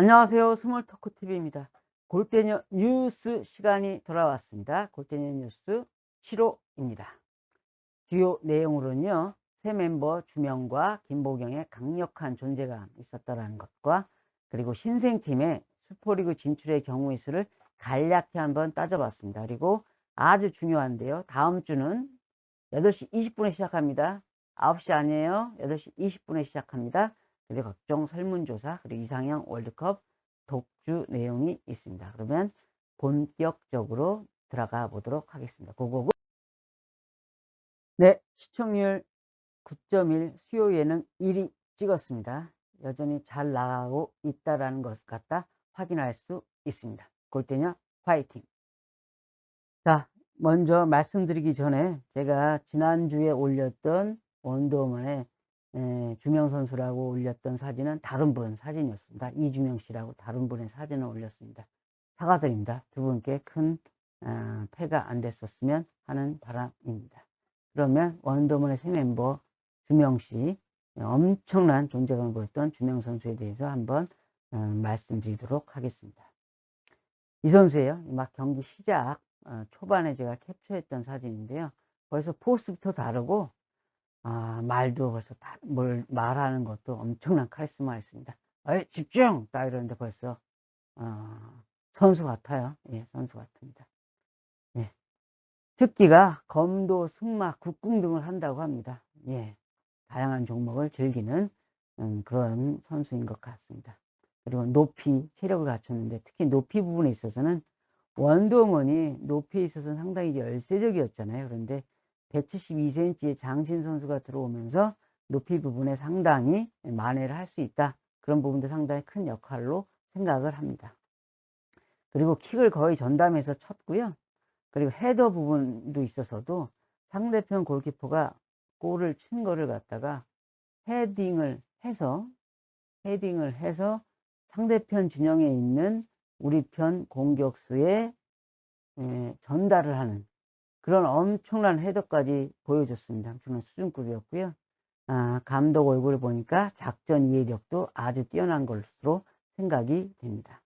안녕하세요. 스몰토크TV입니다. 골대녀 뉴스 시간이 돌아왔습니다. 골대녀 뉴스 7호입니다. 주요 내용으로는요, 새 멤버 주명과 김보경의 강력한 존재감이 있었다는 것과, 그리고 신생팀의 슈퍼리그 진출의 경우의 수를 간략히 한번 따져봤습니다. 그리고 아주 중요한데요, 다음 주는 8시 20분에 시작합니다. 9시 아니에요. 8시 20분에 시작합니다. 그리고 각종 설문조사, 그리고 이상형 월드컵 독주 내용이 있습니다. 그러면 본격적으로 들어가 보도록 하겠습니다. 고고고. 네, 시청률 9.1, 수요 예능 1위 찍었습니다. 여전히 잘 나가고 있다는 것 갖다 확인할 수 있습니다. 골대녀 화이팅! 자, 먼저 말씀드리기 전에 제가 지난주에 올렸던 원더우먼의 주명 선수라고 올렸던 사진은 다른 분 사진이었습니다. 이주명 씨라고 다른 분의 사진을 올렸습니다. 사과드립니다. 두 분께 큰 폐가 안 됐었으면 하는 바람입니다. 그러면 원더우먼의 새 멤버 주명 씨, 엄청난 존재감을 보였던 주명 선수에 대해서 한번 말씀드리도록 하겠습니다. 이 선수예요. 막 경기 시작 초반에 제가 캡처했던 사진인데요. 벌써 포스부터 다르고 말도 벌써 뭘 말하는 것도 엄청난 카리스마 있습니다. 어이, 집중! 딱 이러는데 벌써 선수 같아요. 예, 선수 같습니다. 예. 특기가 검도, 승마, 국궁 등을 한다고 합니다. 예, 다양한 종목을 즐기는 그런 선수인 것 같습니다. 그리고 높이, 체력을 갖췄는데 특히 높이 부분에 있어서는 원더우먼이 높이에 있어서는 상당히 열세적이었잖아요. 그런데 172cm의 장신 선수가 들어오면서 높이 부분에 상당히 만회를 할 수 있다. 그런 부분도 상당히 큰 역할로 생각을 합니다. 그리고 킥을 거의 전담해서 쳤고요. 그리고 헤더 부분도 있어서도 상대편 골키퍼가 골을 친 거를 갖다가 헤딩을 해서 상대편 진영에 있는 우리 편 공격수에 전달을 하는 그런 엄청난 헤더까지 보여줬습니다. 엄청난 수준급이었고요. 감독 얼굴을 보니까 작전 이해력도 아주 뛰어난 것으로 생각이 됩니다.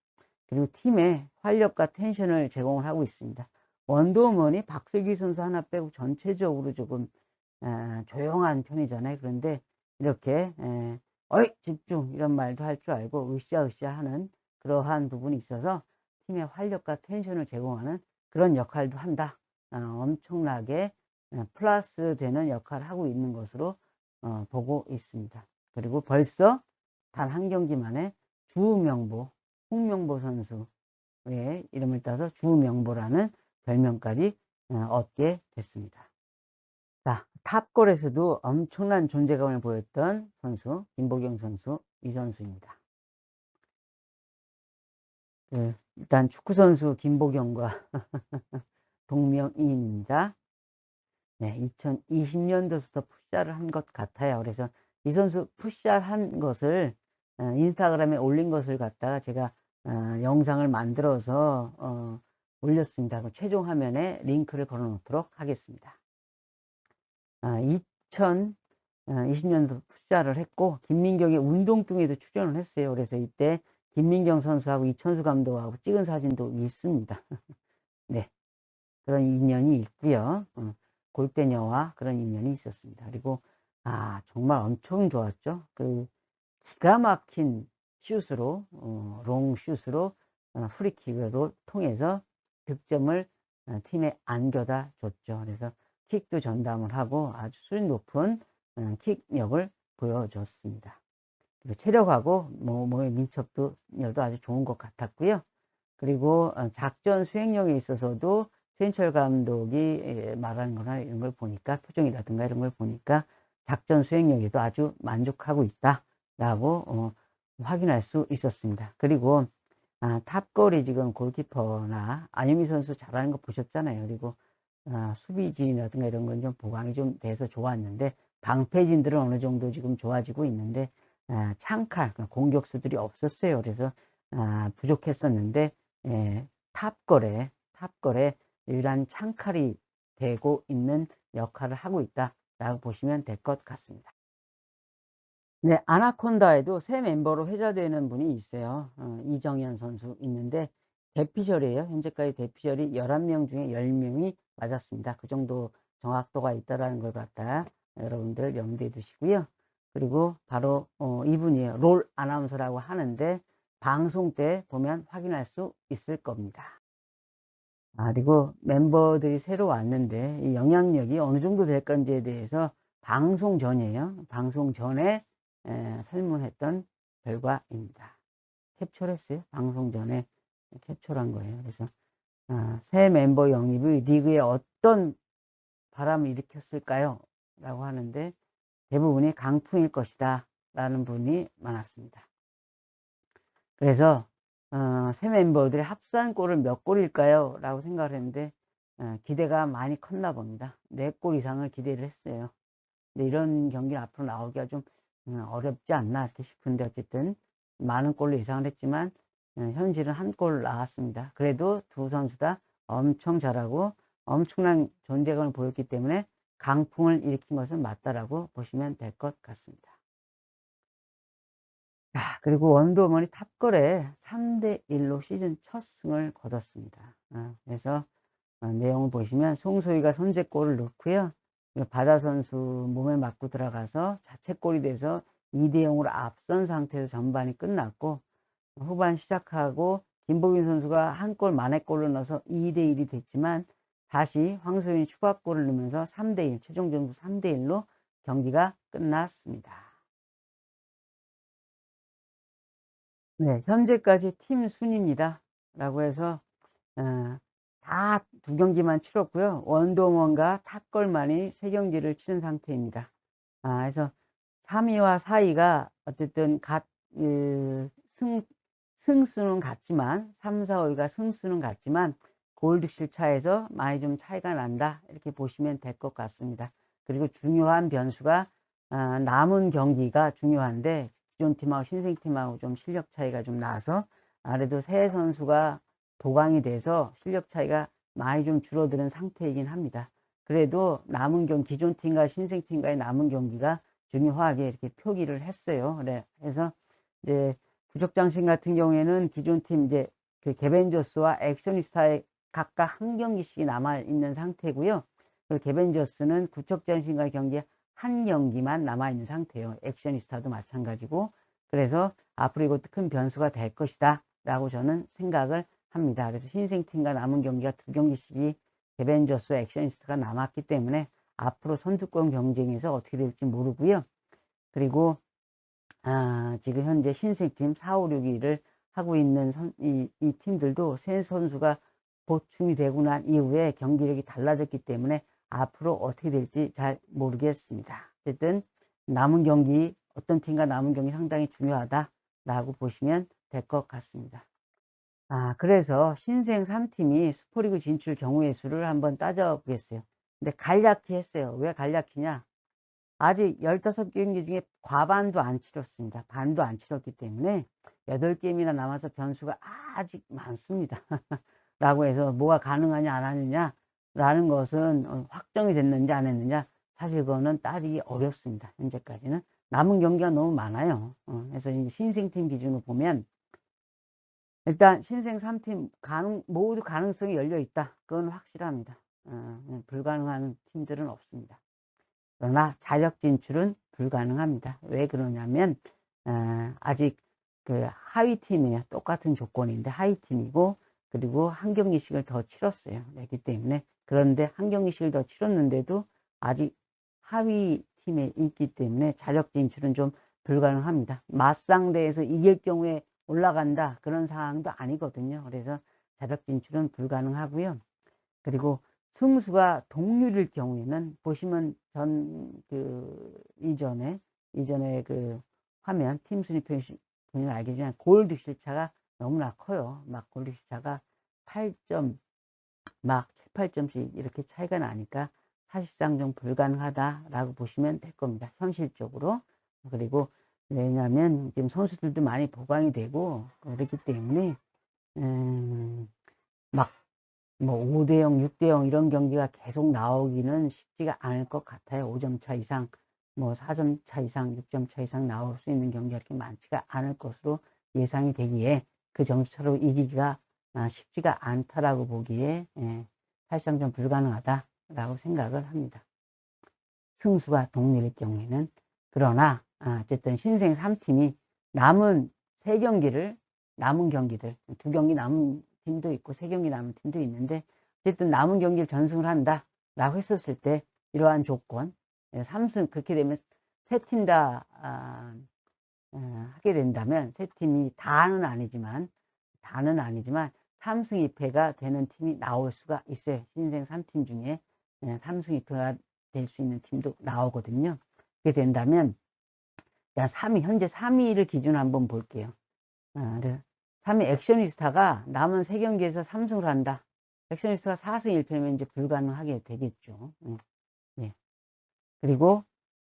그리고 팀에 활력과 텐션을 제공을 하고 있습니다. 원더우먼이 박슬기 선수 하나 빼고 전체적으로 조금 조용한 편이잖아요. 그런데 이렇게 어이 집중 이런 말도 할 줄 알고 으쌰으쌰 하는 그러한 부분이 있어서 팀의 활력과 텐션을 제공하는 그런 역할도 한다. 엄청나게 플러스 되는 역할을 하고 있는 것으로 보고 있습니다. 그리고 벌써 단 한 경기 만에 주명보, 홍명보 선수의 이름을 따서 주명보라는 별명까지 얻게 됐습니다. 자, 탑골에서도 엄청난 존재감을 보였던 선수, 김보경 선수, 이 선수입니다. 일단 축구선수 김보경과 동명이인입니다. 네, 2020년도부터 풋샷을 한 것 같아요. 그래서 이 선수 풋샷 한 것을 인스타그램에 올린 것을 갖다가 제가 영상을 만들어서 올렸습니다. 최종 화면에 링크를 걸어 놓도록 하겠습니다. 2020년도 풋샷을 했고 김민경의 운동중에도 출연을 했어요. 그래서 이때 김민경 선수하고 이천수 감독하고 찍은 사진도 있습니다. 네, 그런 인연이 있고요. 골대녀와 그런 인연이 있었습니다. 그리고 정말 엄청 좋았죠. 그 기가 막힌 슛으로 롱 슛으로 프리킥으로 통해서 득점을 팀에 안겨다 줬죠. 그래서 킥도 전담을 하고 아주 수준 높은 킥력을 보여줬습니다. 그리고 체력하고 몸의 민첩도 아주 좋은 것 같았고요. 그리고 작전 수행력에 있어서도 최인철 감독이 말하는 거나 이런 걸 보니까 표정이라든가 이런 걸 보니까 작전 수행력에도 아주 만족하고 있다라고 확인할 수 있었습니다. 그리고 탑골이 지금 골키퍼나 안유미 선수 잘하는 거 보셨잖아요. 그리고 수비진이라든가 이런 건 좀 보강이 좀 돼서 좋았는데 방패진들은 어느 정도 지금 좋아지고 있는데 창칼 공격수들이 없었어요. 그래서 부족했었는데 탑골에 유일한 창칼이 되고 있는 역할을 하고 있다라고 보시면 될 것 같습니다. 네, 아나콘다에도 새 멤버로 회자되는 분이 있어요. 이정현 선수 있는데 대피셜이에요. 현재까지 대피셜이 11명 중에 10명이 맞았습니다. 그 정도 정확도가 있다라는 걸 갖다 여러분들 염두에 두시고요. 그리고 바로 이분이에요. 롤 아나운서라고 하는데 방송 때 보면 확인할 수 있을 겁니다. 그리고 멤버들이 새로 왔는데 이 영향력이 어느 정도 될 건지에 대해서 방송 전이에요. 방송 전에 설문했던 결과입니다. 캡처를 했어요. 방송 전에 캡처한 거예요. 그래서 새 멤버 영입이 리그에 어떤 바람을 일으켰을까요? 라고 하는데 대부분이 강풍일 것이다 라는 분이 많았습니다. 그래서 새 멤버들의 합산골을 몇 골일까요? 라고 생각을 했는데 기대가 많이 컸나 봅니다. 4골 이상을 기대를 했어요. 근데 이런 경기 앞으로 나오기가 좀 어렵지 않나 이렇게 싶은데 어쨌든 많은 골로 예상을 했지만 현실은 한 골 나왔습니다. 그래도 두 선수 다 엄청 잘하고 엄청난 존재감을 보였기 때문에 강풍을 일으킨 것은 맞다라고 보시면 될 것 같습니다. 그리고 원더우먼이 탑걸에 3대1로 시즌 첫 승을 거뒀습니다. 그래서 내용을 보시면 송소희가 선제골을 넣고요. 바다 선수 몸에 맞고 들어가서 자책골이 돼서 2대0으로 앞선 상태에서 전반이 끝났고 후반 시작하고 김보균 선수가 한 골 만회골을 넣어서 2대1이 됐지만 다시 황소윤이 추가골을 넣으면서 3대1 최종 점수 3대1로 경기가 끝났습니다. 네, 현재까지 팀 순입니다. 라고 해서 다 2경기만 치렀고요. 원더우먼과 탑걸만이 3경기를 치른 상태입니다. 그래서 3위와 4위가 어쨌든 승수는 같지만 3, 4, 5위가 승수는 같지만 골득실 차에서 많이 좀 차이가 난다 이렇게 보시면 될 것 같습니다. 그리고 중요한 변수가 남은 경기가 중요한데 기존 팀하고 신생 팀하고 좀 실력 차이가 좀 나서 아무래도 새 선수가 보강이 돼서 실력 차이가 많이 좀 줄어드는 상태이긴 합니다. 그래도 남은 기존 팀과 신생 팀과의 남은 경기가 중요하게 이렇게 표기를 했어요. 그래서 이제 부적장신 같은 경우에는 기존 팀 이제 그 개벤저스와 액션리스타의 각각 한 경기씩이 남아 있는 상태고요. 그리고 개벤저스는 구척장신과 경기에 한 경기만 남아 있는 상태예요. 액션리스타도 마찬가지고. 그래서 앞으로 이것도 큰 변수가 될 것이다 라고 저는 생각을 합니다. 그래서 신생팀과 남은 경기가 2경기씩이 개벤저스와 액션리스트가 남았기 때문에 앞으로 선두권 경쟁에서 어떻게 될지 모르고요. 그리고 지금 현재 신생팀 4, 5, 6위를 하고 있는 이 팀들도 새 선수가 보충이 되고 난 이후에 경기력이 달라졌기 때문에 앞으로 어떻게 될지 잘 모르겠습니다. 어쨌든 남은 경기 어떤 팀과 남은 경기 상당히 중요하다라고 보시면 될 것 같습니다. 그래서 신생 3팀이 슈퍼리그 진출 경우의 수를 한번 따져보겠어요. 근데 간략히 했어요. 왜 간략히냐? 아직 15경기 중에 과반도 안 치렀습니다. 반도 안 치렀기 때문에 8게임이나 남아서 변수가 아직 많습니다. 라고 해서 뭐가 가능하냐 안 하느냐 라는 것은 확정이 됐는지 안 했느냐 사실 그거는 따지기 어렵습니다. 현재까지는 남은 경기가 너무 많아요. 그래서 신생팀 기준으로 보면 일단 신생 3팀 모두 가능성이 열려 있다. 그건 확실합니다. 불가능한 팀들은 없습니다. 그러나 자력 진출은 불가능합니다. 왜 그러냐면 아직 그 하위 팀이에요. 똑같은 조건인데 하위 팀이고 그리고 한 경기씩을 더 치렀어요. 그렇기 때문에 그런데 한 경기씩을 더 치렀는데도 아직 하위 팀에 있기 때문에 자력 진출은 좀 불가능합니다. 맞상대에서 이길 경우에 올라간다 그런 상황도 아니거든요. 그래서 자력 진출은 불가능하고요. 그리고 승수가 동률일 경우에는 보시면 이전에 그 화면 팀 순위 보시면 알겠지만 골 득실차가 너무나 커요. 막 골 득실차가 8점 막 7, 8점씩 이렇게 차이가 나니까 사실상 좀 불가능하다라고 보시면 될 겁니다. 현실적으로. 그리고 왜냐하면 지금 선수들도 많이 보강이 되고 그렇기 때문에 막 뭐 5대0, 6대0 이런 경기가 계속 나오기는 쉽지가 않을 것 같아요. 5점 차 이상. 뭐 4점 차 이상, 6점 차 이상 나올 수 있는 경기가 그렇게 많지가 않을 것으로 예상이 되기에 그 점수차로 이기기가 쉽지가 않다라고 보기에 사실상 좀 불가능하다라고 생각을 합니다. 승수가 동률일 경우에는. 그러나 어쨌든 신생 3팀이 남은 3경기를 남은 경기들 2경기 남은 팀도 있고 3경기 남은 팀도 있는데 어쨌든 남은 경기를 전승을 한다 라고 했었을 때 이러한 조건 3승 그렇게 되면 3팀 다 하게 된다면 3팀이 다는 아니지만 3승 2패가 되는 팀이 나올 수가 있어요. 신생 3팀 중에 3승 2패가 될 수 있는 팀도 나오거든요. 그렇게 된다면 현재 3위를 기준으로 한번 볼게요. 3위 액션이스타가 남은 3경기에서 3승을 한다. 액션이스타가 4승 1패면 이제 불가능하게 되겠죠. 네. 그리고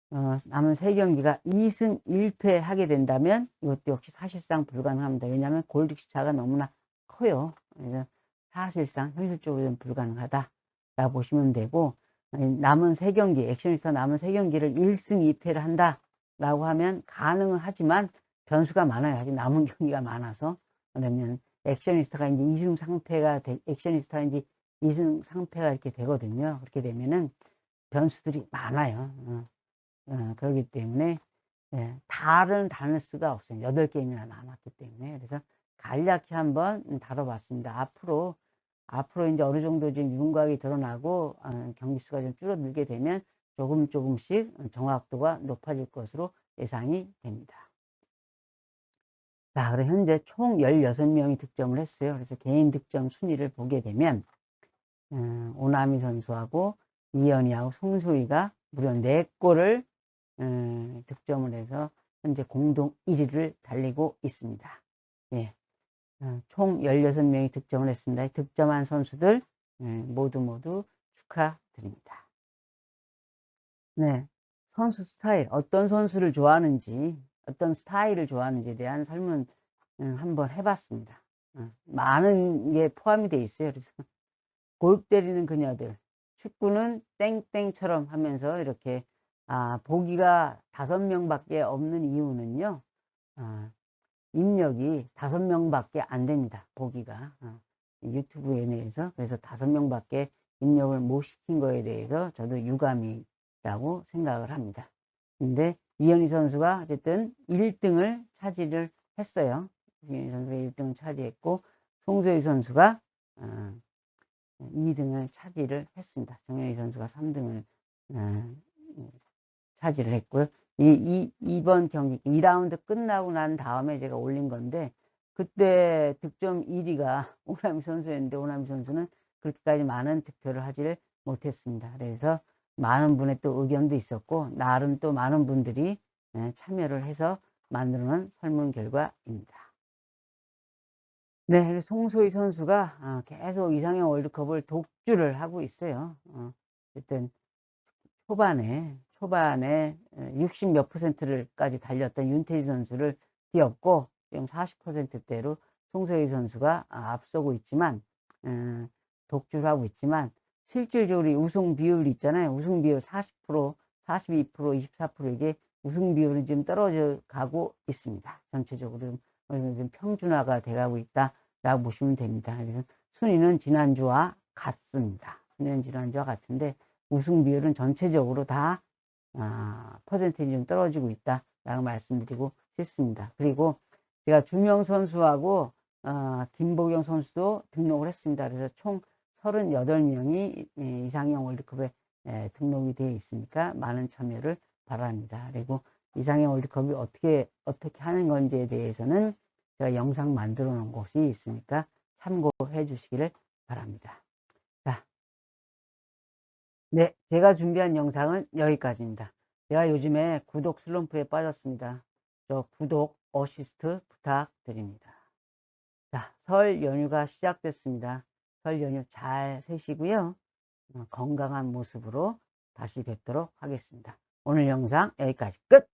남은 3경기가 2승 1패 하게 된다면 이것도 역시 사실상 불가능합니다. 왜냐하면 골득시 차가 너무나 커요. 그래서 사실상 현실적으로 는 불가능하다라고 보시면 되고 남은 3경기 액션이스타 남은 3경기를 1승 2패를 한다라고 하면 가능은 하지만 변수가 많아요. 아직 남은 경기가 많아서. 그러면 액션이스타가 이제 2승 상패가 액션이스타가 이제 2승 상패가 이렇게 되거든요. 그렇게 되면은 변수들이 많아요. 그렇기 때문에 다를 수가 없어요. 8게임이나 남았기 때문에. 그래서 간략히 한번 다뤄봤습니다. 앞으로 이제 어느 정도 좀 윤곽이 드러나고 경기 수가 좀 줄어들게 되면 조금씩 정확도가 높아질 것으로 예상이 됩니다. 자, 그럼 현재 총 16명이 득점을 했어요. 그래서 개인 득점 순위를 보게 되면 오나미 선수하고 이현이하고 송소희가 무려 4골을 득점을 해서 현재 공동 1위를 달리고 있습니다. 예. 총 16명이 득점을 했습니다. 득점한 선수들 모두 축하드립니다. 네. 선수 스타일, 어떤 선수를 좋아하는지, 어떤 스타일을 좋아하는지에 대한 설문 한번 해봤습니다. 많은 게 포함이 되어 있어요. 그래서 골 때리는 그녀들, 축구는 땡땡처럼 하면서 이렇게 보기가 5명밖에 없는 이유는요. 입력이 5명밖에 안 됩니다. 보기가 유튜브에 대해서. 그래서 5명밖에 입력을 못 시킨 거에 대해서 저도 유감이라고 생각을 합니다. 근데 이현희 선수가 어쨌든 1등을 차지를 했어요. 이현희 선수가 1등을 차지했고 송소희 선수가 2등을 차지를 했습니다. 정현희 선수가 3등을 차지를 했고요. 이번 경기 2라운드 끝나고 난 다음에 제가 올린 건데 그때 득점 1위가 오나미 선수였는데 오나미 선수는 그렇게까지 많은 득표를 하지를 못했습니다. 그래서 많은 분의 또 의견도 있었고 나름 또 많은 분들이 참여를 해서 만들어낸 설문 결과입니다. 네, 송소희 선수가 계속 이상형 월드컵을 독주를 하고 있어요. 어쨌든 초반에 60 몇 %까지 달렸던 윤태지 선수를 뒤엎고 지금 40%대로 송소희 선수가 앞서고 있지만 독주를 하고 있지만 실질적으로 우승 비율이 있잖아요. 우승 비율 40%, 42%, 24% 이게 우승 비율은 지금 떨어져 가고 있습니다. 전체적으로 좀 평준화가 돼가고 있다라고 보시면 됩니다. 그래서 순위는 지난주와 같습니다. 순위는 지난주와 같은데 우승 비율은 전체적으로 다 퍼센테이지 좀 떨어지고 있다라고 말씀드리고 싶습니다. 그리고 제가 주명 선수하고 김보경 선수도 등록을 했습니다. 그래서 총 38명이 이상형 월드컵에 등록이 되어 있으니까 많은 참여를 바랍니다. 그리고 이상형 월드컵이 어떻게 하는 건지에 대해서는 제가 영상 만들어 놓은 곳이 있으니까 참고해 주시기를 바랍니다. 자, 네, 제가 준비한 영상은 여기까지입니다. 제가 요즘에 구독 슬럼프에 빠졌습니다. 저 구독, 어시스트 부탁드립니다. 자, 설 연휴가 시작됐습니다. 설 연휴 잘 쉬시고요. 건강한 모습으로 다시 뵙도록 하겠습니다. 오늘 영상 여기까지 끝!